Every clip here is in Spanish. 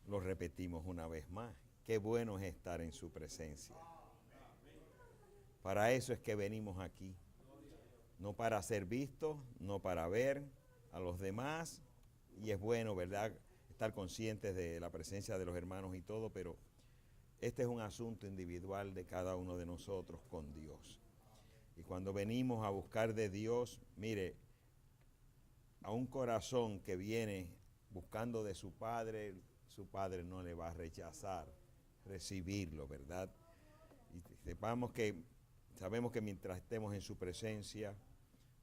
Lo repetimos una vez más. Qué bueno es estar en su presencia. Para eso es que venimos aquí. No para ser vistos, no para ver a los demás. Y es bueno, ¿verdad?, estar conscientes de la presencia de los hermanos y todo, pero este es un asunto individual de cada uno de nosotros con Dios. Y cuando venimos a buscar de Dios, mire, a un corazón que viene buscando de su Padre no le va a rechazar recibirlo, ¿verdad? Y sabemos que mientras estemos en su presencia,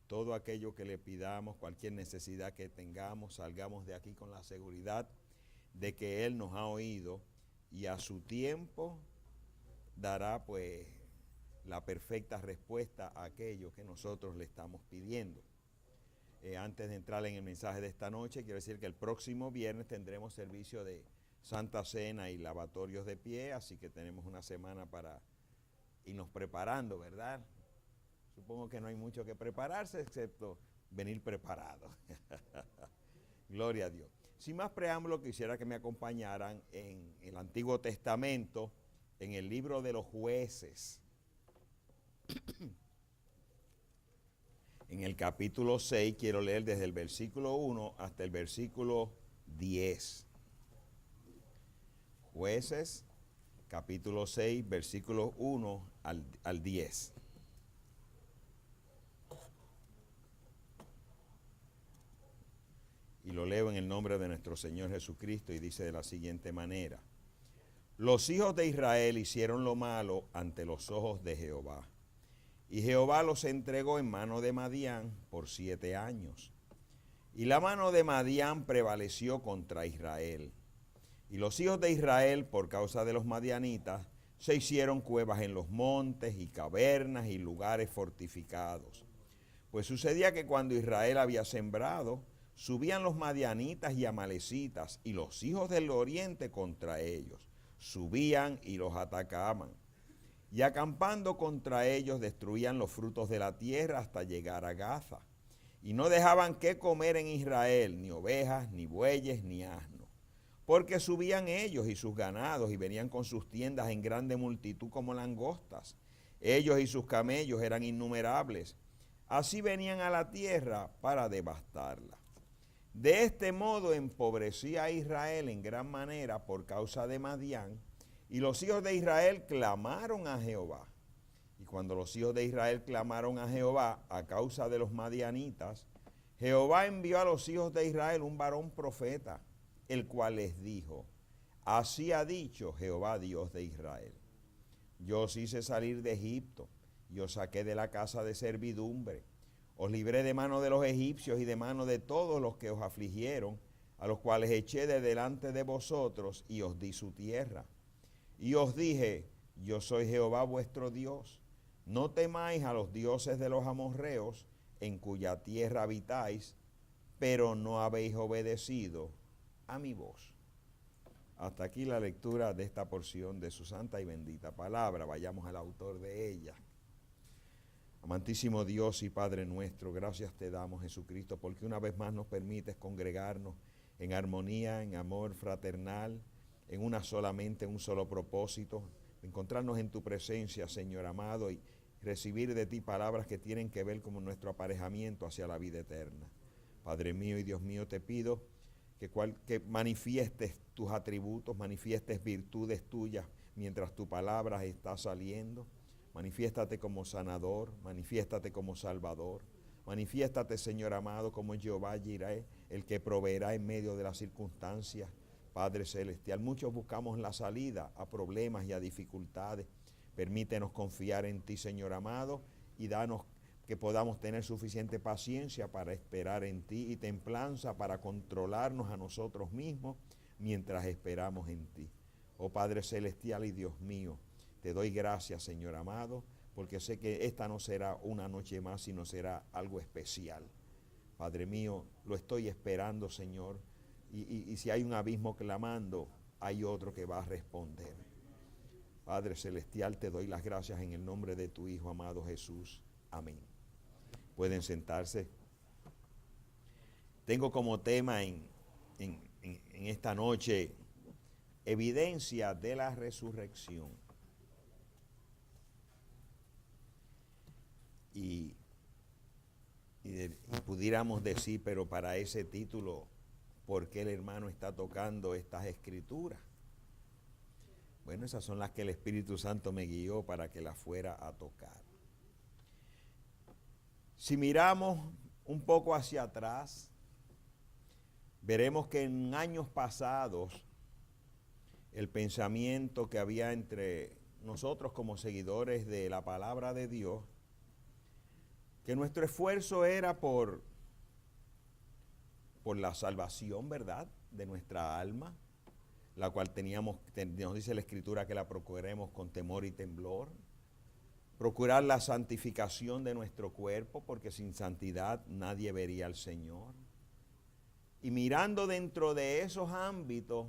todo aquello que le pidamos, cualquier necesidad que tengamos, salgamos de aquí con la seguridad de que Él nos ha oído y a su tiempo dará pues la perfecta respuesta a aquello que nosotros le estamos pidiendo. Antes de entrar en el mensaje de esta noche, quiero decir que el próximo viernes tendremos servicio de Santa Cena y lavatorios de pie, así que tenemos una semana para irnos preparando, ¿verdad? Supongo que no hay mucho que prepararse, excepto venir preparado. Gloria a Dios. Sin más preámbulo, quisiera que me acompañaran en el Antiguo Testamento, en el libro de los Jueces. En el capítulo 6, quiero leer desde el versículo 1 hasta el versículo 10. Jueces, capítulo 6, versículos 1 al 10. Y lo leo en el nombre de nuestro Señor Jesucristo y dice de la siguiente manera: Los hijos de Israel hicieron lo malo ante los ojos de Jehová, y Jehová los entregó en mano de Madián por 7 años. Y la mano de Madián prevaleció contra Israel. Y los hijos de Israel, por causa de los madianitas, se hicieron cuevas en los montes y cavernas y lugares fortificados. Pues sucedía que cuando Israel había sembrado, subían los madianitas y amalecitas y los hijos del oriente contra ellos. Subían y los atacaban. Y acampando contra ellos destruían los frutos de la tierra hasta llegar a Gaza. Y no dejaban qué comer en Israel, ni ovejas, ni bueyes, ni asnos. Porque subían ellos y sus ganados y venían con sus tiendas en grande multitud como langostas. Ellos y sus camellos eran innumerables. Así venían a la tierra para devastarla. De este modo empobrecía a Israel en gran manera por causa de Madián, y los hijos de Israel clamaron a Jehová. Y cuando los hijos de Israel clamaron a Jehová a causa de los madianitas, Jehová envió a los hijos de Israel un varón profeta, el cual les dijo: Así ha dicho Jehová Dios de Israel: Yo os hice salir de Egipto, y os saqué de la casa de servidumbre. Os libré de mano de los egipcios y de mano de todos los que os afligieron, a los cuales eché de delante de vosotros y os di su tierra. Y os dije: Yo soy Jehová vuestro Dios. No temáis a los dioses de los amorreos, en cuya tierra habitáis, pero no habéis obedecido a mi voz. Hasta aquí la lectura de esta porción de su santa y bendita palabra. Vayamos al autor de ella. Amantísimo Dios y Padre nuestro, gracias te damos, Jesucristo, porque una vez más nos permites congregarnos en armonía, en amor fraternal, en una sola mente, en un solo propósito, encontrarnos en tu presencia, Señor amado, y recibir de ti palabras que tienen que ver con nuestro aparejamiento hacia la vida eterna. Padre mío y Dios mío, te pido que manifiestes tus atributos, manifiestes virtudes tuyas mientras tu palabra está saliendo. Manifiéstate como sanador, manifiéstate como salvador, manifiéstate, Señor amado, como Jehová Jireh, el que proveerá en medio de las circunstancias. Padre celestial, muchos buscamos la salida a problemas y a dificultades. Permítenos confiar en ti, Señor amado, y danos que podamos tener suficiente paciencia para esperar en ti y templanza para controlarnos a nosotros mismos mientras esperamos en ti. Oh Padre celestial y Dios mío, te doy gracias, Señor amado, porque sé que esta no será una noche más, sino será algo especial. Padre mío, lo estoy esperando, Señor, y si hay un abismo clamando, hay otro que va a responder. Padre celestial, te doy las gracias en el nombre de tu Hijo amado Jesús. Amén. Pueden sentarse. Tengo como tema en esta noche evidencia de la resurrección. Y pudiéramos decir, pero para ese título, ¿por qué el hermano está tocando estas escrituras? Bueno, esas son las que el Espíritu Santo me guió para que las fuera a tocar. Si miramos un poco hacia atrás, veremos que en años pasados el pensamiento que había entre nosotros como seguidores de la palabra de Dios, que nuestro esfuerzo era por la salvación, ¿verdad?, de nuestra alma, la cual nos dice la Escritura que la procuremos con temor y temblor. Procurar la santificación de nuestro cuerpo, porque sin santidad nadie vería al Señor. Y mirando dentro de esos ámbitos,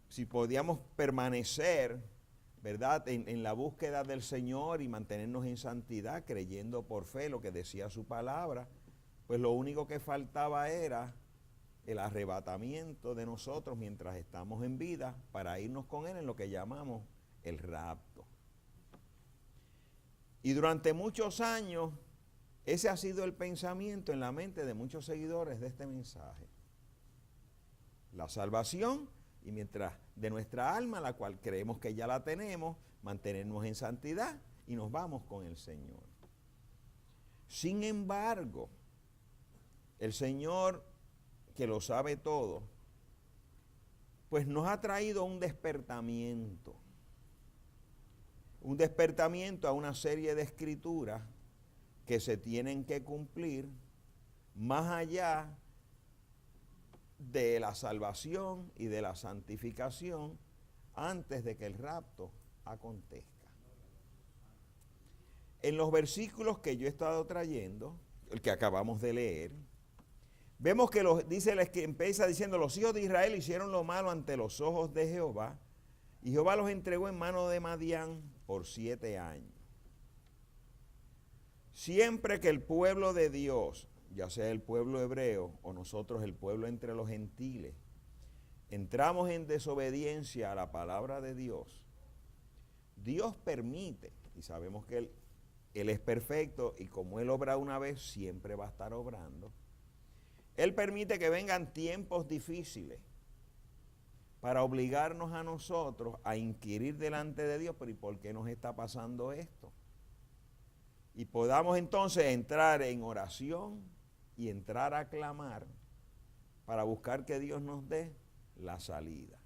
si podíamos permanecer, ¿verdad?, en la búsqueda del Señor y mantenernos en santidad, creyendo por fe lo que decía su palabra, pues lo único que faltaba era el arrebatamiento de nosotros mientras estamos en vida para irnos con Él en lo que llamamos el rapto. Y durante muchos años, ese ha sido el pensamiento en la mente de muchos seguidores de este mensaje. La salvación, y mientras de nuestra alma, la cual creemos que ya la tenemos, mantenernos en santidad y nos vamos con el Señor. Sin embargo, el Señor, que lo sabe todo, pues nos ha traído un despertamiento a una serie de escrituras que se tienen que cumplir más allá de la salvación y de la santificación antes de que el rapto acontezca. En los versículos que yo he estado trayendo, el que acabamos de leer, vemos que empieza diciendo: los hijos de Israel hicieron lo malo ante los ojos de Jehová, y Jehová los entregó en mano de Madián por 7 años. Siempre que el pueblo de Dios, ya sea el pueblo hebreo o nosotros el pueblo entre los gentiles, entramos en desobediencia a la palabra de Dios, Dios permite, y sabemos que Él es perfecto, y como Él obra una vez, siempre va a estar obrando. Él permite que vengan tiempos difíciles para obligarnos a nosotros a inquirir delante de Dios, pero ¿y por qué nos está pasando esto? Y podamos entonces entrar en oración y entrar a clamar para buscar que Dios nos dé la salida.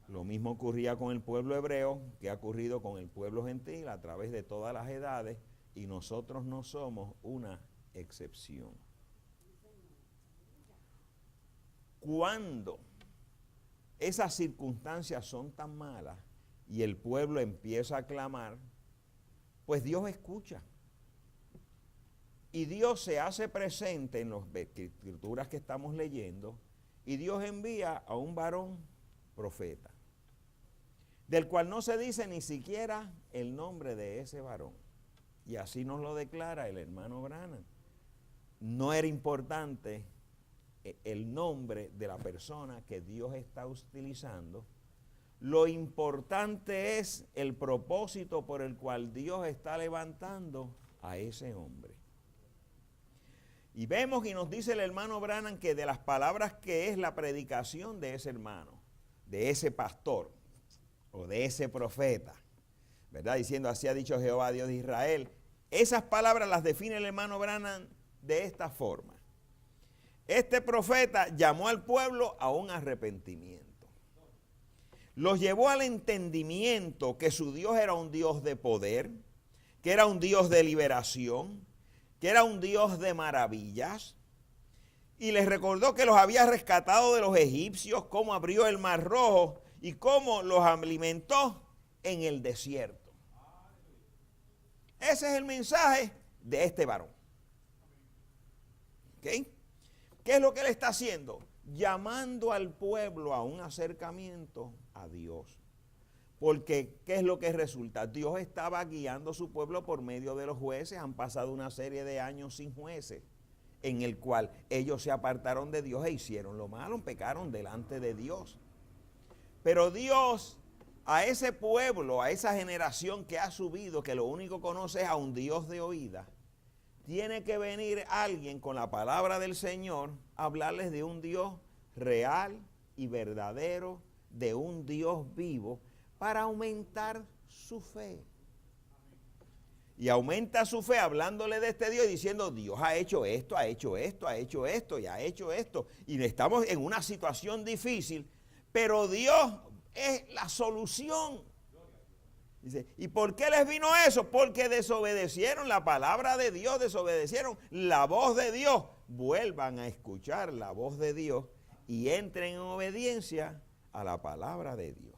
Lo mismo ocurría con el pueblo hebreo, que ha ocurrido con el pueblo gentil a través de todas las edades, y nosotros no somos una excepción. Cuando esas circunstancias son tan malas y el pueblo empieza a clamar, pues Dios escucha. Y Dios se hace presente en las escrituras que estamos leyendo, y Dios envía a un varón profeta, del cual no se dice ni siquiera el nombre de ese varón. Y así nos lo declara el hermano Branham. No era importante el nombre de la persona que Dios está utilizando. Lo importante es el propósito por el cual Dios está levantando a ese hombre. Y vemos y nos dice el hermano Branham que de las palabras que es la predicación de ese hermano, de ese pastor o de ese profeta, ¿verdad? Diciendo: así ha dicho Jehová, Dios de Israel. Esas palabras las define el hermano Branham de esta forma: este profeta llamó al pueblo a un arrepentimiento. Los llevó al entendimiento que su Dios era un Dios de poder, que era un Dios de liberación, que era un Dios de maravillas, y les recordó que los había rescatado de los egipcios, cómo abrió el Mar Rojo y cómo los alimentó en el desierto. Ese es el mensaje de este varón. ¿Ok? ¿Qué es lo que él está haciendo? Llamando al pueblo a un acercamiento a Dios. Porque, ¿qué es lo que resulta? Dios estaba guiando a su pueblo por medio de los jueces. Han pasado una serie de años sin jueces, en el cual ellos se apartaron de Dios e hicieron lo malo, pecaron delante de Dios. Pero Dios, a ese pueblo, a esa generación que ha subido, que lo único que conoce es a un Dios de oída, tiene que venir alguien con la palabra del Señor a hablarles de un Dios real y verdadero, de un Dios vivo, para aumentar su fe. Y aumenta su fe hablándole de este Dios y diciendo, Dios ha hecho esto, ha hecho esto, ha hecho esto y ha hecho esto. Y estamos en una situación difícil, pero Dios es la solución. Dice, ¿y por qué les vino eso? Porque desobedecieron la palabra de Dios, desobedecieron la voz de Dios. Vuelvan a escuchar la voz de Dios y entren en obediencia a la palabra de Dios.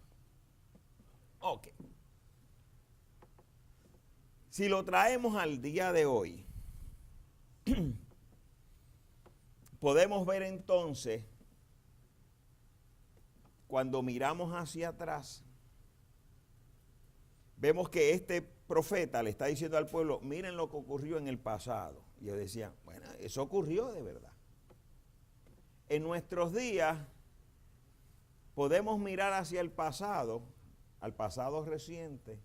Ok. Si lo traemos al día de hoy, podemos ver entonces, cuando miramos hacia atrás, vemos que este profeta le está diciendo al pueblo, miren lo que ocurrió en el pasado. Y yo decía, bueno, eso ocurrió de verdad. En nuestros días podemos mirar hacia el pasado, al pasado reciente,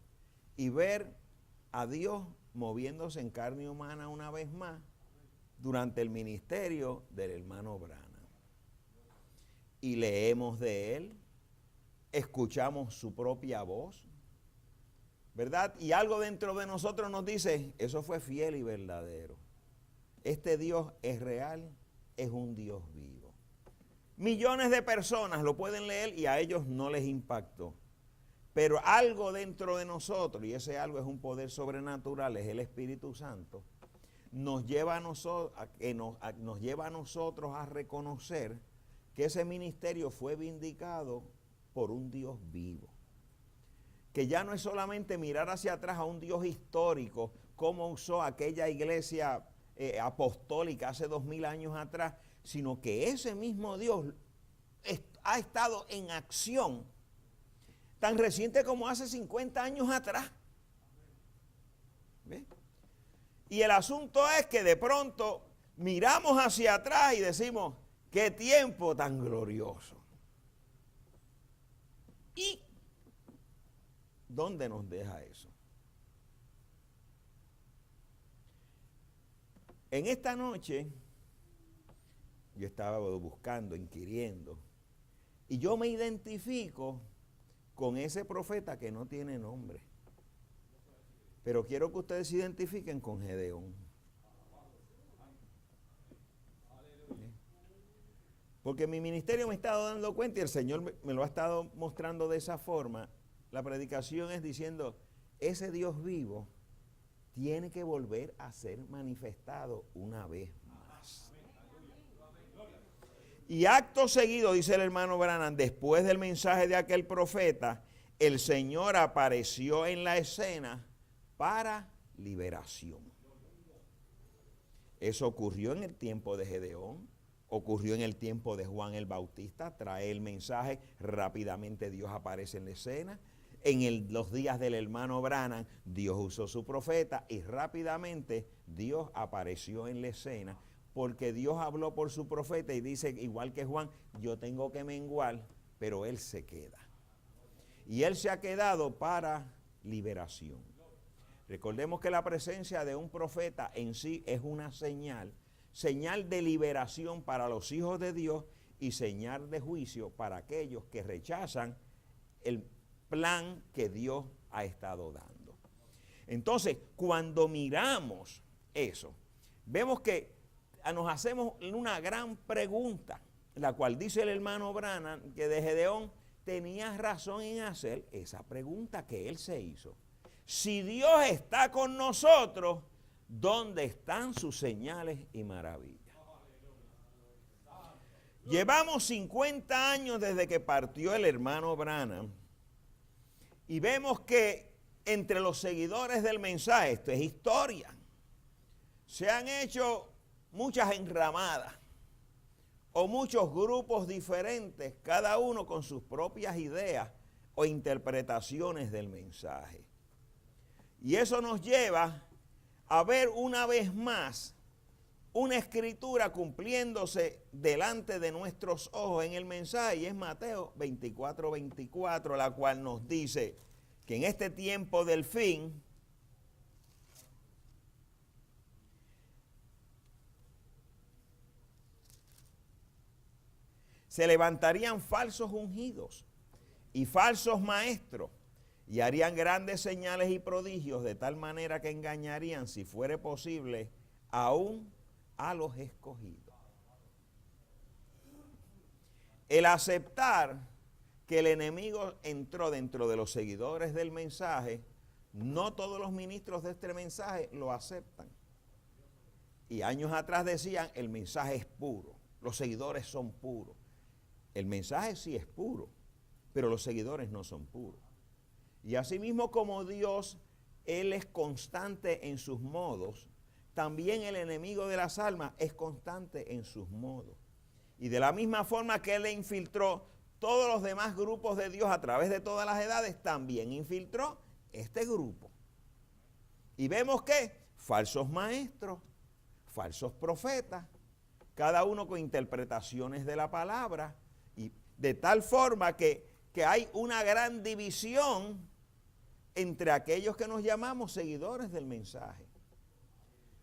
y ver a Dios moviéndose en carne humana una vez más durante el ministerio del hermano Branham. Y leemos de él, escuchamos su propia voz, ¿verdad? Y algo dentro de nosotros nos dice, eso fue fiel y verdadero. Este Dios es real, es un Dios vivo. Millones de personas lo pueden leer y a ellos no les impactó. Pero algo dentro de nosotros, y ese algo es un poder sobrenatural, es el Espíritu Santo, nos lleva a nosotros a reconocer que ese ministerio fue vindicado por un Dios vivo. Que ya no es solamente mirar hacia atrás a un Dios histórico, como usó aquella iglesia apostólica hace 2000 años atrás, sino que ese mismo Dios ha estado en acción tan reciente como hace 50 años atrás. ¿Ve? Y el asunto es que de pronto miramos hacia atrás y decimos, qué tiempo tan glorioso. ¿Y dónde nos deja eso? En esta noche yo estaba buscando, inquiriendo, y yo me identifico con ese profeta que no tiene nombre. Pero quiero que ustedes se identifiquen con Gedeón. Porque mi ministerio me ha estado dando cuenta y el Señor me lo ha estado mostrando de esa forma. La predicación es diciendo, ese Dios vivo tiene que volver a ser manifestado una vez más. Y acto seguido, dice el hermano Branham, después del mensaje de aquel profeta, el Señor apareció en la escena para liberación. Eso ocurrió en el tiempo de Gedeón, ocurrió en el tiempo de Juan el Bautista, trae el mensaje, rápidamente Dios aparece en la escena. En los días del hermano Branham, Dios usó su profeta y rápidamente Dios apareció en la escena, porque Dios habló por su profeta y dice, igual que Juan, yo tengo que menguar, pero él se queda. Y él se ha quedado para liberación. Recordemos que la presencia de un profeta en sí es una señal de liberación para los hijos de Dios y señal de juicio para aquellos que rechazan el plan que Dios ha estado dando. Entonces, cuando miramos eso, vemos que nos hacemos una gran pregunta, la cual dice el hermano Branham que de Gedeón tenía razón en hacer esa pregunta que él se hizo. Si Dios está con nosotros, ¿dónde están sus señales y maravillas? Llevamos 50 años desde que partió el hermano Branham y vemos que entre los seguidores del mensaje, esto es historia, se han hecho muchas enramadas o muchos grupos diferentes, cada uno con sus propias ideas o interpretaciones del mensaje. Y eso nos lleva a ver una vez más una escritura cumpliéndose delante de nuestros ojos en el mensaje, y es Mateo 24:24, la cual nos dice que en este tiempo del fin se levantarían falsos ungidos y falsos maestros, y harían grandes señales y prodigios, de tal manera que engañarían, si fuere posible, aún a los escogidos. El aceptar que el enemigo entró dentro de los seguidores del mensaje, no todos los ministros de este mensaje lo aceptan. Y años atrás decían, el mensaje es puro, los seguidores son puros. El mensaje sí es puro, pero los seguidores no son puros. Y asimismo como Dios, Él es constante en sus modos, también el enemigo de las almas es constante en sus modos. Y de la misma forma que Él infiltró todos los demás grupos de Dios a través de todas las edades, también infiltró este grupo. Y vemos que falsos maestros, falsos profetas, cada uno con interpretaciones de la palabra, y de tal forma que hay una gran división entre aquellos que nos llamamos seguidores del mensaje.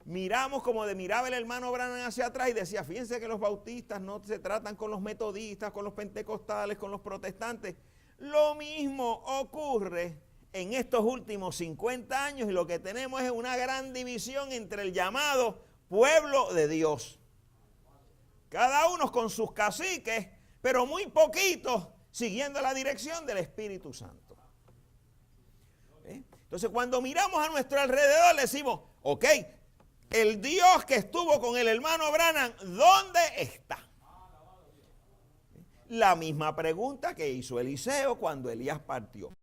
Miramos como miraba el hermano Branham hacia atrás y decía, fíjense que los bautistas no se tratan con los metodistas, con los pentecostales, con los protestantes. Lo mismo ocurre en estos últimos 50 años, y lo que tenemos es una gran división entre el llamado pueblo de Dios. Cada uno con sus caciques, pero muy poquitos siguiendo la dirección del Espíritu Santo. Entonces, cuando miramos a nuestro alrededor, le decimos, ok, el Dios que estuvo con el hermano Branham, ¿dónde está? La misma pregunta que hizo Eliseo cuando Elías partió.